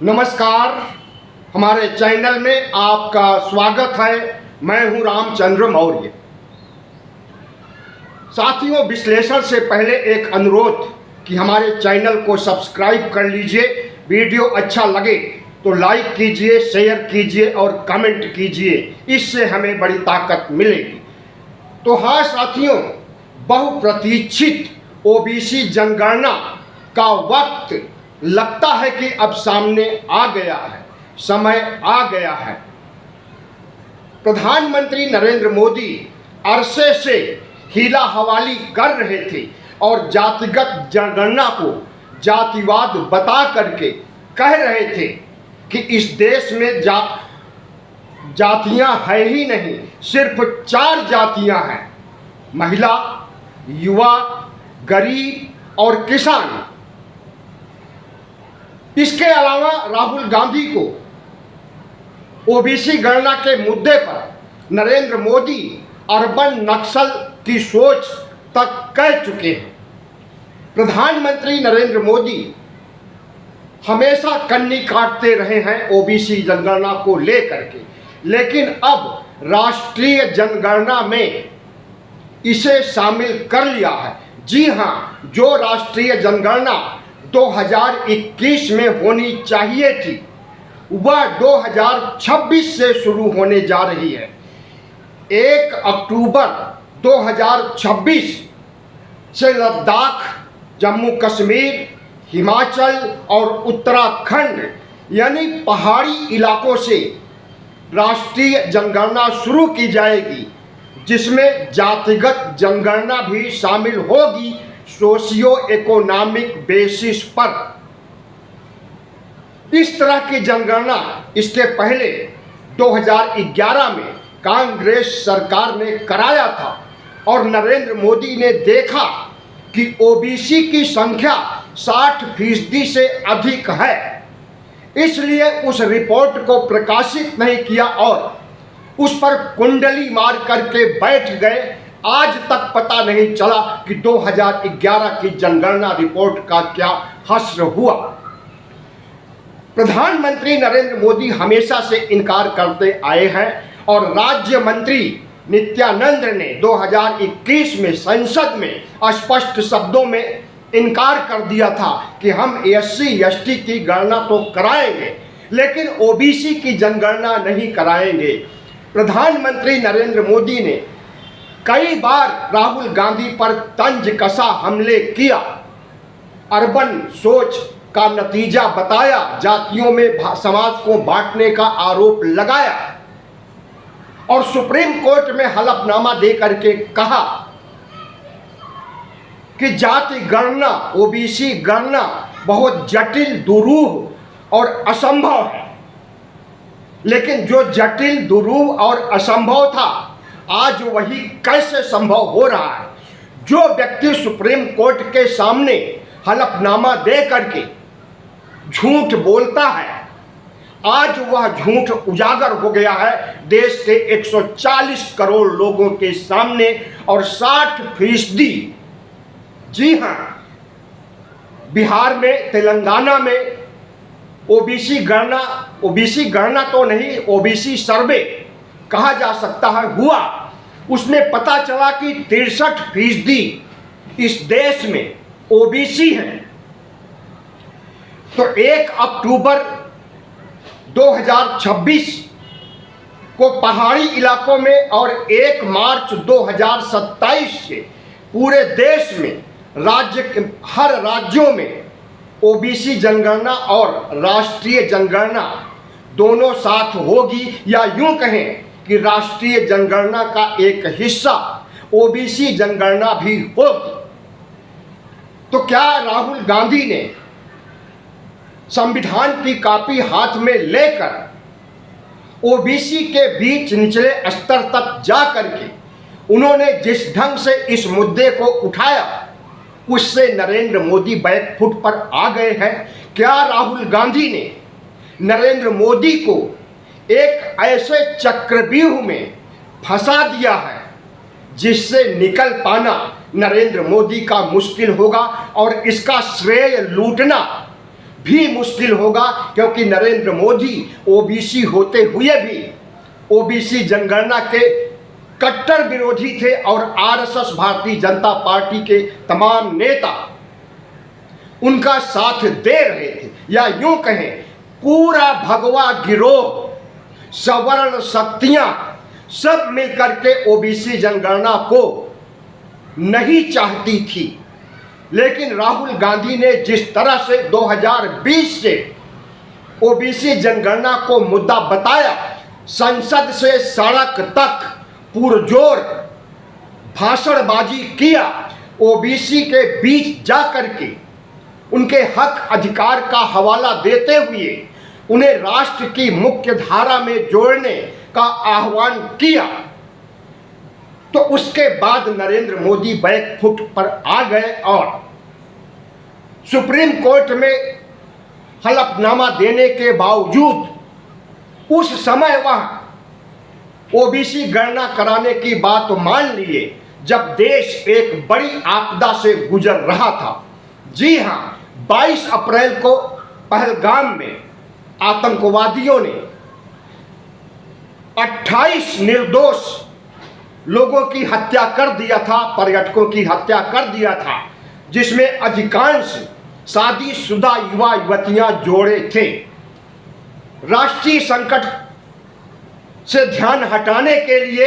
नमस्कार, हमारे चैनल में आपका स्वागत है। मैं हूं रामचंद्र मौर्य। साथियों, विश्लेषण से पहले एक अनुरोध कि हमारे चैनल को सब्सक्राइब कर लीजिए। वीडियो अच्छा लगे तो लाइक कीजिए, शेयर कीजिए और कमेंट कीजिए, इससे हमें बड़ी ताकत मिलेगी। तो हाँ साथियों, बहुप्रतीक्षित ओबीसी जनगणना का वक्त लगता है कि अब सामने आ गया है, समय आ गया है। प्रधानमंत्री नरेंद्र मोदी अरसे से हीला हवाली कर रहे थे और जातिगत जनगणना को जातिवाद बता करके कह रहे थे कि इस देश में जातियां है ही नहीं, सिर्फ 4 जातियां हैं: महिला, युवा, गरीब और किसान। इसके अलावा राहुल गांधी को ओबीसी गणना के मुद्दे पर नरेंद्र मोदी अर्बन नक्सल की सोच तक कह चुके हैं। प्रधानमंत्री नरेंद्र मोदी हमेशा कन्नी काटते रहे हैं ओबीसी जनगणना को लेकर के, लेकिन अब राष्ट्रीय जनगणना में इसे शामिल कर लिया है। जी हाँ, जो राष्ट्रीय जनगणना 2021 में होनी चाहिए थी वह 2026 से शुरू होने जा रही है। 1 अक्टूबर 2026 से लद्दाख, जम्मू कश्मीर, हिमाचल और उत्तराखंड यानी पहाड़ी इलाकों से राष्ट्रीय जनगणना शुरू की जाएगी, जिसमें जातिगत जनगणना भी शामिल होगी, सोशियो इकोनॉमिक बेसिस पर। इस तरह की जनगणना इसके पहले 2011 में कांग्रेस सरकार ने कराया था और नरेंद्र मोदी ने देखा कि ओबीसी की संख्या 60% से अधिक है, इसलिए उस रिपोर्ट को प्रकाशित नहीं किया और उस पर कुंडली मार करके बैठ गए। आज तक पता नहीं चला कि 2011 की जनगणना रिपोर्ट का क्या हश्र हुआ। प्रधानमंत्री नरेंद्र मोदी हमेशा से इनकार करते आए हैं और राज्य मंत्री नित्यानंद ने 2021 में संसद में स्पष्ट शब्दों में इनकार कर दिया था कि हम SC/ST की गणना तो कराएंगे, लेकिन ओबीसी की जनगणना नहीं कराएंगे। प्रधानमंत्री नरेंद्र मोदी ने कई बार राहुल गांधी पर तंज कसा हमले किया, अर्बन सोच का नतीजा बताया, जातियों में समाज को बांटने का आरोप लगाया और सुप्रीम कोर्ट में हलफनामा दे करके कहा कि जाति गणना, ओबीसी गणना बहुत जटिल, दुरूह और असंभव है। लेकिन जो जटिल, दुरूह और असंभव था, आज वही कैसे संभव हो रहा है। जो व्यक्ति सुप्रीम कोर्ट के सामने हलफनामा दे करके झूठ बोलता है, आज वह झूठ उजागर हो गया है देश के 140 करोड़ लोगों के सामने और 60%, जी हाँ, बिहार में, तेलंगाना में ओबीसी गणना तो नहीं, ओबीसी सर्वे कहा जा सकता है, हुआ। उसमें पता चला कि 63% इस देश में ओबीसी हैं। तो 1 अक्टूबर 2026 को पहाड़ी इलाकों में और 1 मार्च 2027 से पूरे देश में हर राज्यों में ओबीसी जनगणना और राष्ट्रीय जनगणना दोनों साथ होगी, या यूं कहें कि राष्ट्रीय जनगणना का एक हिस्सा ओबीसी जनगणना भी होगी। तो क्या राहुल गांधी ने संविधान की कॉपी हाथ में लेकर ओबीसी के बीच निचले स्तर तक जा करके उन्होंने जिस ढंग से इस मुद्दे को उठाया, उससे नरेंद्र मोदी बैकफुट पर आ गए हैं? क्या राहुल गांधी ने नरेंद्र मोदी को एक ऐसे चक्रव्यूह में फंसा दिया है जिससे निकल पाना नरेंद्र मोदी का मुश्किल होगा और इसका श्रेय लूटना भी मुश्किल होगा, क्योंकि नरेंद्र मोदी ओबीसी होते हुए भी ओबीसी जनगणना के कट्टर विरोधी थे और आरएसएस भारतीय जनता पार्टी के तमाम नेता उनका साथ दे रहे थे। या यूं कहें, पूरा भगवा गिरोह, सवर्ण शक्तियां सब मिलकर के ओबीसी जनगणना को नहीं चाहती थी। लेकिन राहुल गांधी ने जिस तरह से 2020 से ओबीसी जनगणना को मुद्दा बताया, संसद से सड़क तक पुरजोर भाषणबाजी किया, ओबीसी के बीच जाकर के उनके हक अधिकार का हवाला देते हुए उन्हें राष्ट्र की मुख्य धारा में जोड़ने का आह्वान किया, तो उसके बाद नरेंद्र मोदी बैकफुट पर आ गए और सुप्रीम कोर्ट में हलफनामा देने के बावजूद उस समय वह ओबीसी गणना कराने की बात मान लिए, जब देश एक बड़ी आपदा से गुजर रहा था। जी हां, 22 अप्रैल को पहलगाम में आतंकवादियों ने 28 निर्दोष लोगों की हत्या कर दिया था, पर्यटकों की हत्या कर दिया था, जिसमें अधिकांश शादीशुदा युवा युवतियां जोड़े थे। राष्ट्रीय संकट से ध्यान हटाने के लिए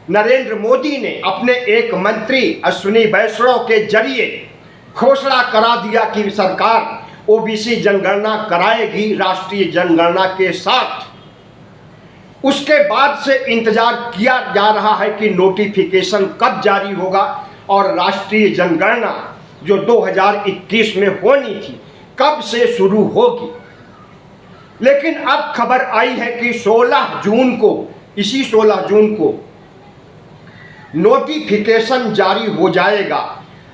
नरेंद्र मोदी ने अपने एक मंत्री अश्विनी वैष्णव के जरिए घोषणा करा दिया कि सरकार ओबीसी जनगणना कराएगी राष्ट्रीय जनगणना के साथ। उसके बाद से इंतजार किया जा रहा है कि नोटिफिकेशन कब जारी होगा और राष्ट्रीय जनगणना जो 2021 में होनी थी कब से शुरू होगी। लेकिन अब खबर आई है कि 16 जून को, इसी 16 जून को नोटिफिकेशन जारी हो जाएगा,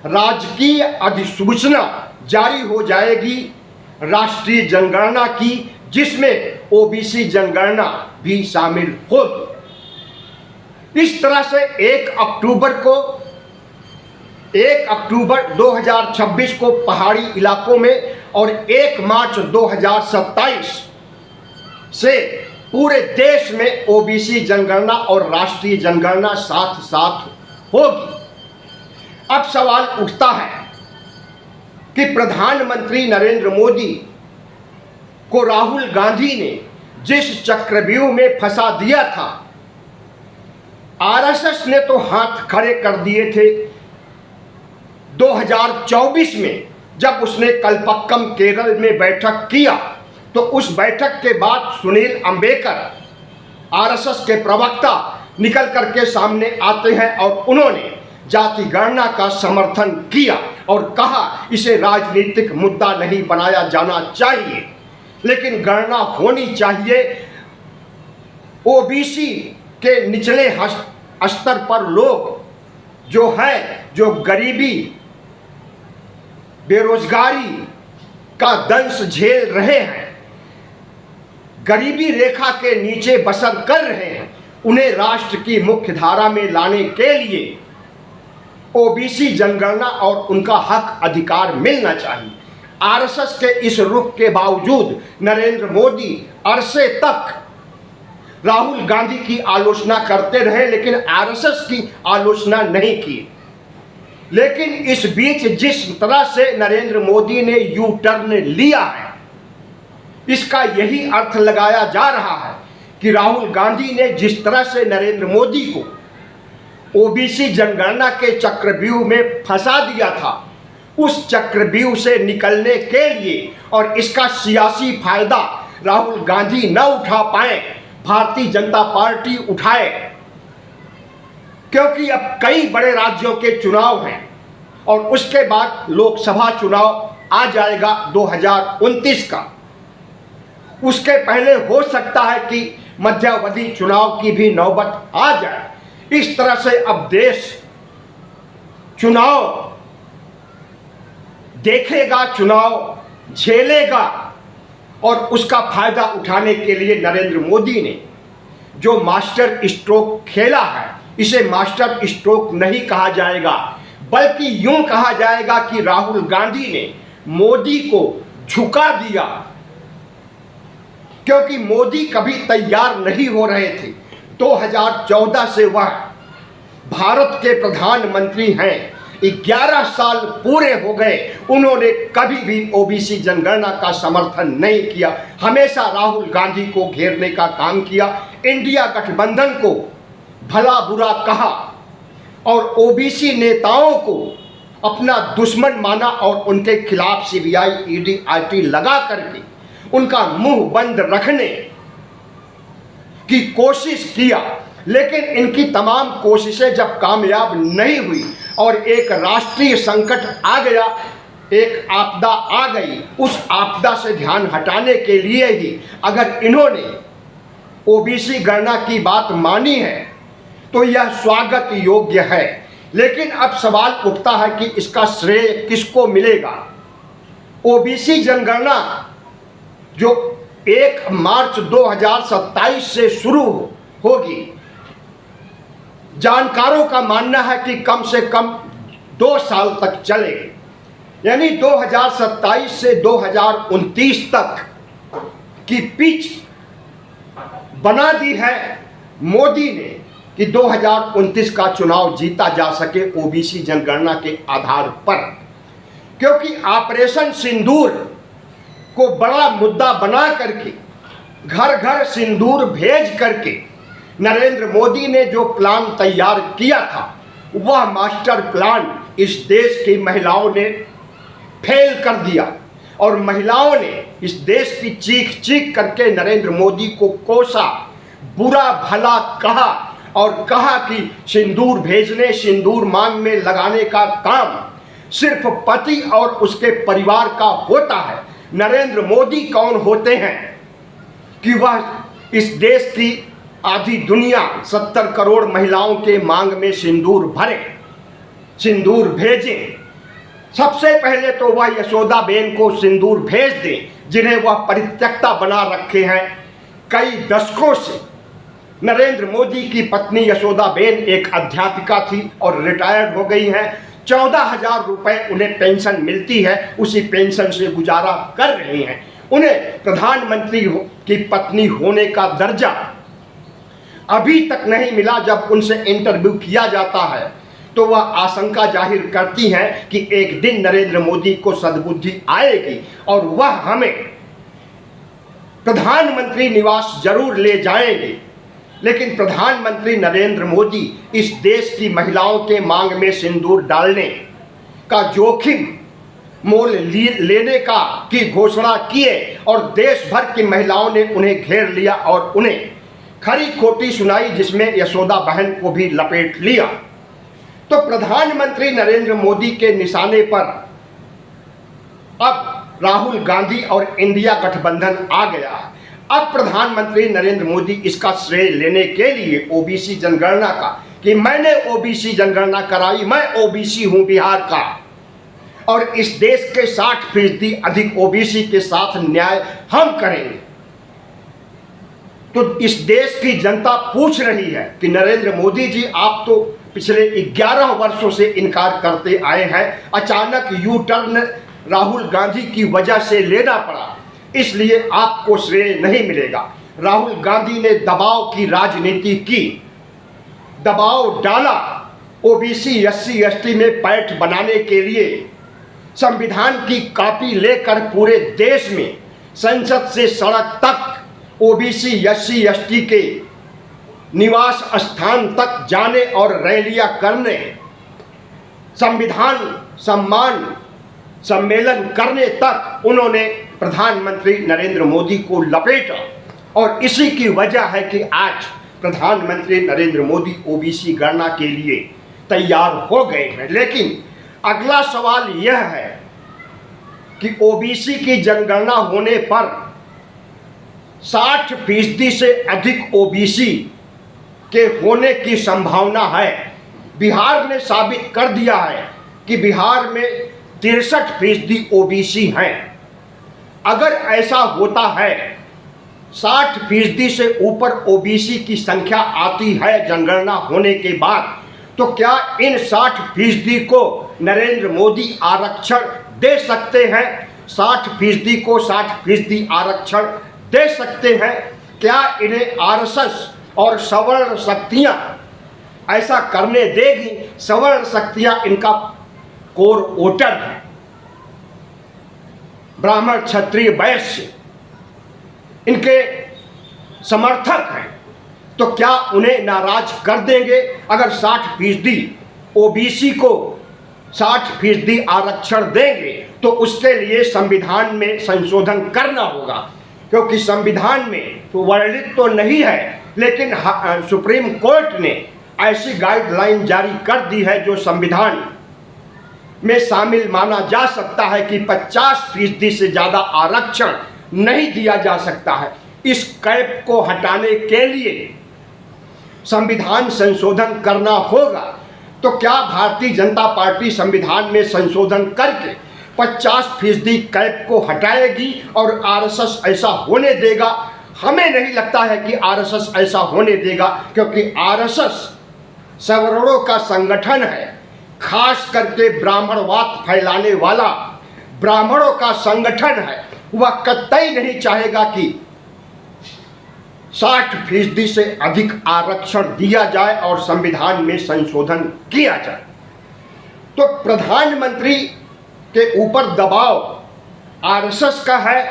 राजकीय अधिसूचना जारी हो जाएगी राष्ट्रीय जनगणना की, जिसमें ओबीसी जनगणना भी शामिल होगी। इस तरह से 1 अक्टूबर 2026 को पहाड़ी इलाकों में और 1 मार्च 2027 से पूरे देश में ओबीसी जनगणना और राष्ट्रीय जनगणना साथ साथ होगी। अब सवाल उठता है कि प्रधानमंत्री नरेंद्र मोदी को राहुल गांधी ने जिस चक्रव्यूह में फंसा दिया था, आरएसएस ने तो हाथ खड़े कर दिए थे 2024 में, जब उसने कलपक्कम केरल में बैठक किया, तो उस बैठक के बाद सुनील अंबेकर आरएसएस के प्रवक्ता निकल करके सामने आते हैं और उन्होंने जाति गणना का समर्थन किया और कहा इसे राजनीतिक मुद्दा नहीं बनाया जाना चाहिए, लेकिन गणना होनी चाहिए। ओबीसी के निचले स्तर पर लोग जो गरीबी बेरोजगारी का दंश झेल रहे हैं, गरीबी रेखा के नीचे बसर कर रहे हैं, उन्हें राष्ट्र की मुख्य धारा में लाने के लिए ओबीसी जनगणना और उनका हक अधिकार मिलना चाहिए। आरएसएस के इस रुख के बावजूद नरेंद्र मोदी अरसे तक राहुल गांधी की आलोचना करते रहे, लेकिन आरएसएस की आलोचना नहीं की। लेकिन इस बीच जिस तरह से नरेंद्र मोदी ने यू टर्न लिया है, इसका यही अर्थ लगाया जा रहा है कि राहुल गांधी ने जिस तरह से नरेंद्र मोदी को ओबीसी जनगणना के चक्रव्यूह में फंसा दिया था, उस चक्रव्यूह से निकलने के लिए और इसका सियासी फायदा राहुल गांधी न उठा पाए, भारतीय जनता पार्टी उठाए, क्योंकि अब कई बड़े राज्यों के चुनाव हैं और उसके बाद लोकसभा चुनाव आ जाएगा 2029 का। उसके पहले हो सकता है कि मध्यावधि चुनाव की भी नौबत आ जाए। इस तरह से अब देश चुनाव देखेगा, चुनाव झेलेगा और उसका फायदा उठाने के लिए नरेंद्र मोदी ने जो मास्टर स्ट्रोक खेला है, इसे मास्टर स्ट्रोक नहीं कहा जाएगा, बल्कि यूं कहा जाएगा कि राहुल गांधी ने मोदी को झुका दिया, क्योंकि मोदी कभी तैयार नहीं हो रहे थे। 2014 से वह भारत के प्रधानमंत्री हैं, 11 साल पूरे हो गए, उन्होंने कभी भी ओबीसी जनगणना का समर्थन नहीं किया, हमेशा राहुल गांधी को घेरने का काम किया, इंडिया गठबंधन को भला बुरा कहा और ओबीसी नेताओं को अपना दुश्मन माना और उनके खिलाफ सीबीआई, ईडी, आईटी लगा करके उनका मुंह बंद रखने की कोशिश किया। लेकिन इनकी तमाम कोशिशें जब कामयाब नहीं हुई और एक राष्ट्रीय संकट आ गया, एक आपदा आ गई, उस आपदा से ध्यान हटाने के लिए ही अगर इन्होंने ओबीसी गणना की बात मानी है तो यह स्वागत योग्य है। लेकिन अब सवाल उठता है कि इसका श्रेय किसको मिलेगा। ओबीसी जनगणना जो 1 मार्च 2027 से शुरू होगी, जानकारों का मानना है कि कम से कम 2 साल तक चलेगी, यानी 2027 से 2029 तक की पिच बना दी है मोदी ने कि 2029 का चुनाव जीता जा सके ओबीसी जनगणना के आधार पर। क्योंकि ऑपरेशन सिंदूर को बड़ा मुद्दा बना करके, घर घर सिंदूर भेज करके नरेंद्र मोदी ने जो प्लान तैयार किया था, वह मास्टर प्लान इस देश की महिलाओं ने फेल कर दिया और महिलाओं ने इस देश की चीख चीख करके नरेंद्र मोदी को कोसा, बुरा भला कहा और कहा कि सिंदूर भेजने, सिंदूर मांग में लगाने का काम सिर्फ पति और उसके परिवार का होता है। नरेंद्र मोदी कौन होते हैं कि वह इस देश की आधी दुनिया 70 करोड़ महिलाओं के मांग में सिंदूर भरे, सिंदूर भेजें। सबसे पहले तो वह यशोदाबेन को सिंदूर भेज दें, जिन्हें वह परित्यक्ता बना रखे हैं कई दशकों से। नरेंद्र मोदी की पत्नी यशोदाबेन एक अध्यापिका थी और रिटायर्ड हो गई हैं। 14,000 रुपए उन्हें पेंशन मिलती है, उसी पेंशन से गुजारा कर रही हैं। उन्हें प्रधानमंत्री की पत्नी होने का दर्जा अभी तक नहीं मिला। जब उनसे इंटरव्यू किया जाता है तो वह आशंका जाहिर करती हैं कि एक दिन नरेंद्र मोदी को सद्बुद्धि आएगी और वह हमें प्रधानमंत्री निवास जरूर ले जाएंगे। लेकिन प्रधानमंत्री नरेंद्र मोदी इस देश की महिलाओं के मांग में सिंदूर डालने का जोखिम मोल लेने का की घोषणा किए और देश भर की महिलाओं ने उन्हें घेर लिया और उन्हें खरी खोटी सुनाई, जिसमें यशोदा बहन को भी लपेट लिया। तो प्रधानमंत्री नरेंद्र मोदी के निशाने पर अब राहुल गांधी और इंडिया गठबंधन आ गया है। अब प्रधानमंत्री नरेंद्र मोदी इसका श्रेय लेने के लिए ओबीसी जनगणना का, कि मैंने ओबीसी जनगणना कराई, मैं ओबीसी हूं बिहार का और इस देश के 60% अधिक ओबीसी के साथ न्याय हम करेंगे। तो इस देश की जनता पूछ रही है कि नरेंद्र मोदी जी, आप तो पिछले 11 वर्षों से इनकार करते आए हैं, अचानक यू टर्न राहुल गांधी की वजह से लेना पड़ा, इसलिए आपको श्रेय नहीं मिलेगा। राहुल गांधी ने दबाव की राजनीति की, दबाव डाला ओबीसी, एससी, एसटी में पैठ बनाने के लिए। संविधान की कॉपी लेकर पूरे देश में संसद से सड़क तक ओबीसी, एससी, एसटी के निवास स्थान तक जाने और रैलियां करने, संविधान सम्मान सम्मेलन करने तक उन्होंने प्रधानमंत्री नरेंद्र मोदी को लपेटा और इसी की वजह है कि आज प्रधानमंत्री नरेंद्र मोदी ओबीसी गणना के लिए तैयार हो गए हैं। लेकिन अगला सवाल यह है कि ओबीसी की जनगणना होने पर 60% से अधिक ओबीसी के होने की संभावना है। बिहार ने साबित कर दिया है कि बिहार में 63% ओबीसी हैं। अगर ऐसा होता है, 60% से ऊपर ओबीसी की संख्या आती है जनगणना होने के बाद, तो क्या इन 60% को नरेंद्र मोदी आरक्षण दे सकते हैं? 60% को 60% आरक्षण दे सकते हैं? क्या इन्हें आरएसएस और सवर्ण शक्तियां ऐसा करने देगी? सवर्ण शक्तियां इनका कोर वोटर है, ब्राह्मण क्षत्रिय वैश्य इनके समर्थक हैं, तो क्या उन्हें नाराज कर देंगे? अगर 60% ओबीसी को 60% आरक्षण देंगे तो उसके लिए संविधान में संशोधन करना होगा, क्योंकि संविधान में तो वर्णित तो नहीं है, लेकिन सुप्रीम कोर्ट ने ऐसी गाइडलाइन जारी कर दी है जो संविधान में शामिल माना जा सकता है कि 50% से ज़्यादा आरक्षण नहीं दिया जा सकता है। इस कैप को हटाने के लिए संविधान संशोधन करना होगा। तो क्या भारतीय जनता पार्टी संविधान में संशोधन करके 50% कैप को हटाएगी और आरएसएस ऐसा होने देगा? हमें नहीं लगता है कि आरएसएस ऐसा होने देगा, क्योंकि आरएसएस सवर्णों का संगठन है, खास करके ब्राह्मणवाद फैलाने वाला ब्राह्मणों का संगठन है। वह कतई नहीं चाहेगा कि 60% से अधिक आरक्षण दिया जाए और संविधान में संशोधन किया जाए। तो प्रधानमंत्री के ऊपर दबाव आरएसएस का है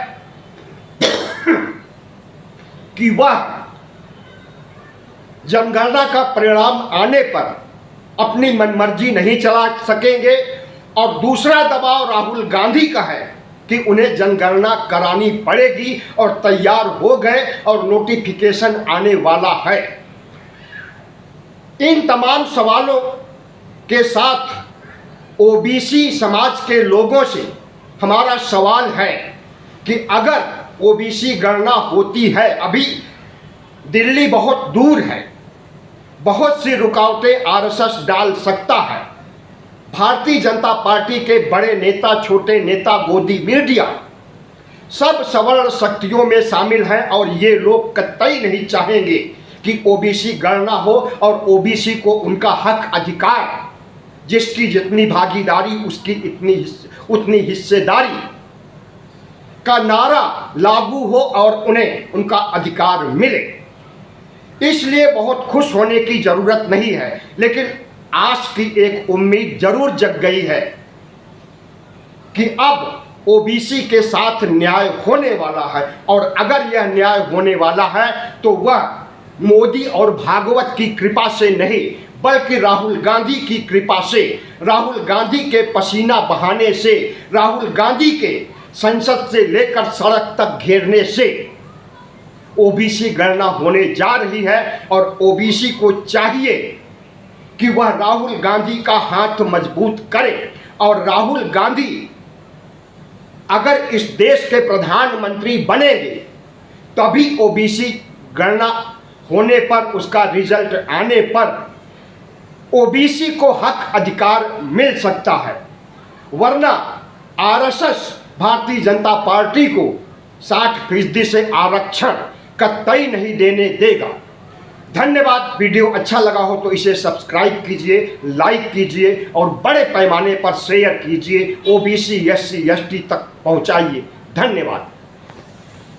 कि वह जनगणना का परिणाम आने पर अपनी मनमर्जी नहीं चला सकेंगे, और दूसरा दबाव राहुल गांधी का है कि उन्हें जनगणना करानी पड़ेगी और तैयार हो गए और नोटिफिकेशन आने वाला है। इन तमाम सवालों के साथ ओबीसी समाज के लोगों से हमारा सवाल है कि अगर ओबीसी गणना होती है, अभी दिल्ली बहुत दूर है, बहुत सी रुकावटें आरएसएस डाल सकता है। भारतीय जनता पार्टी के बड़े नेता, छोटे नेता, गोदी मीडिया सब सवर्ण शक्तियों में शामिल हैं, और ये लोग कतई नहीं चाहेंगे कि ओबीसी गणना हो और ओबीसी को उनका हक अधिकार, जिसकी जितनी भागीदारी उसकी उतनी हिस्सेदारी का नारा लागू हो और उन्हें उनका अधिकार मिले। इसलिए बहुत खुश होने की जरूरत नहीं है, लेकिन आस की एक उम्मीद जरूर जग गई है कि अब ओबीसी के साथ न्याय होने वाला है, और अगर यह न्याय होने वाला है तो वह मोदी और भागवत की कृपा से नहीं, बल्कि राहुल गांधी की कृपा से, राहुल गांधी के पसीना बहाने से, राहुल गांधी के संसद से लेकर सड़क तक घेरने से ओबीसी गणना होने जा रही है। और ओबीसी को चाहिए कि वह राहुल गांधी का हाथ मजबूत करे, और राहुल गांधी अगर इस देश के प्रधानमंत्री बनेंगे तभी ओबीसी गणना होने पर, उसका रिजल्ट आने पर ओबीसी को हक अधिकार मिल सकता है। वरना आरएसएस भारतीय जनता पार्टी को 60% से आरक्षण कतई नहीं देने देगा। धन्यवाद। वीडियो अच्छा लगा हो तो इसे सब्सक्राइब कीजिए, लाइक कीजिए और बड़े पैमाने पर शेयर कीजिए, ओबीसी, एससी, एसटी तक पहुंचाइए। धन्यवाद।